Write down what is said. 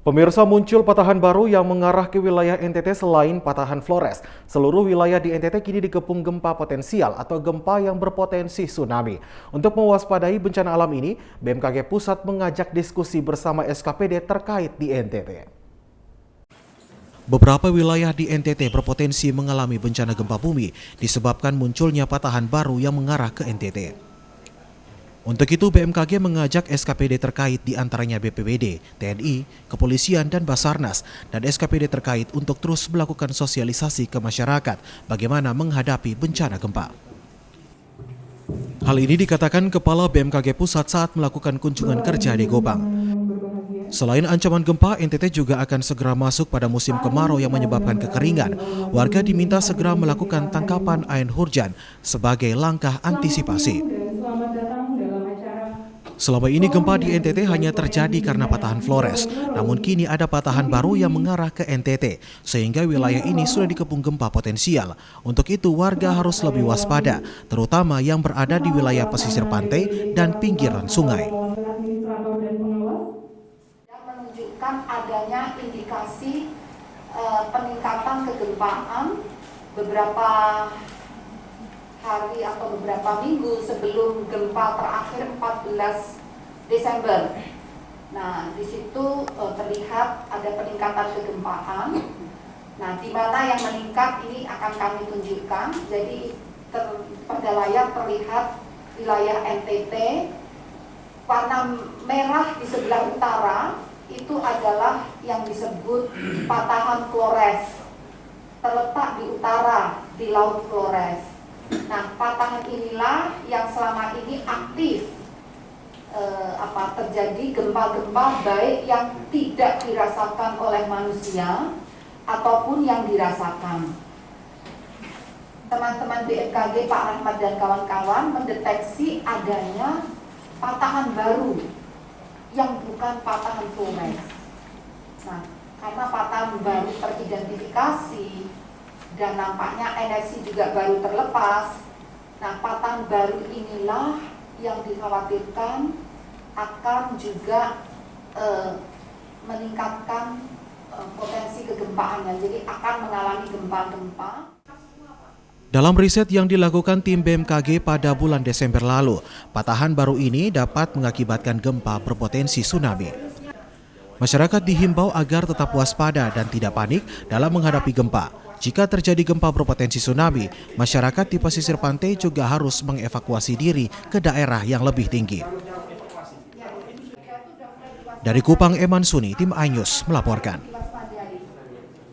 Pemirsa, muncul patahan baru yang mengarah ke wilayah NTT selain patahan Flores. Seluruh wilayah di NTT kini dikepung gempa potensial atau gempa yang berpotensi tsunami. Untuk mewaspadai bencana alam ini, BMKG Pusat mengajak diskusi bersama SKPD terkait di NTT. Beberapa wilayah di NTT berpotensi mengalami bencana gempa bumi disebabkan munculnya patahan baru yang mengarah ke NTT. Untuk itu, BMKG mengajak SKPD terkait diantaranya BPBD, TNI, Kepolisian, dan Basarnas, dan SKPD terkait untuk terus melakukan sosialisasi ke masyarakat bagaimana menghadapi bencana gempa. Hal ini dikatakan Kepala BMKG Pusat saat melakukan kunjungan kerja di Gobang. Selain ancaman gempa, NTT juga akan segera masuk pada musim kemarau yang menyebabkan kekeringan. Warga diminta segera melakukan tangkapan air hujan sebagai langkah antisipasi. Selama ini gempa di NTT hanya terjadi karena patahan Flores, namun kini ada patahan baru yang mengarah ke NTT, sehingga wilayah ini sudah dikepung gempa potensial. Untuk itu warga harus lebih waspada, terutama yang berada di wilayah pesisir pantai dan pinggiran sungai. Menunjukkan adanya indikasi peningkatan kegempaan beberapa hari atau beberapa minggu sebelum gempa terakhir 14 Desember. Nah, di situ terlihat ada peningkatan kegempaan. Nah, di mana yang meningkat ini akan kami tunjukkan. Jadi pada layar terlihat wilayah NTT, warna merah di sebelah utara itu adalah yang disebut patahan Flores, terletak di utara di Laut Flores. Nah, patahan inilah yang selama ini aktif terjadi gempa-gempa baik yang tidak dirasakan oleh manusia ataupun yang dirasakan. Teman-teman BMKG, Pak Rahmat dan kawan-kawan mendeteksi adanya patahan baru yang bukan patahan Flores. Nah, karena patahan baru teridentifikasi dan nampaknya energi juga baru terlepas. Nah, patahan baru inilah yang dikhawatirkan akan juga meningkatkan potensi kegempaannya. Jadi akan mengalami gempa-gempa. Dalam riset yang dilakukan tim BMKG pada bulan Desember lalu, patahan baru ini dapat mengakibatkan gempa berpotensi tsunami. Masyarakat dihimbau agar tetap waspada dan tidak panik dalam menghadapi gempa. Jika terjadi gempa berpotensi tsunami, masyarakat di pesisir pantai juga harus mengevakuasi diri ke daerah yang lebih tinggi. Dari Kupang, Eman Suni, tim iNews melaporkan.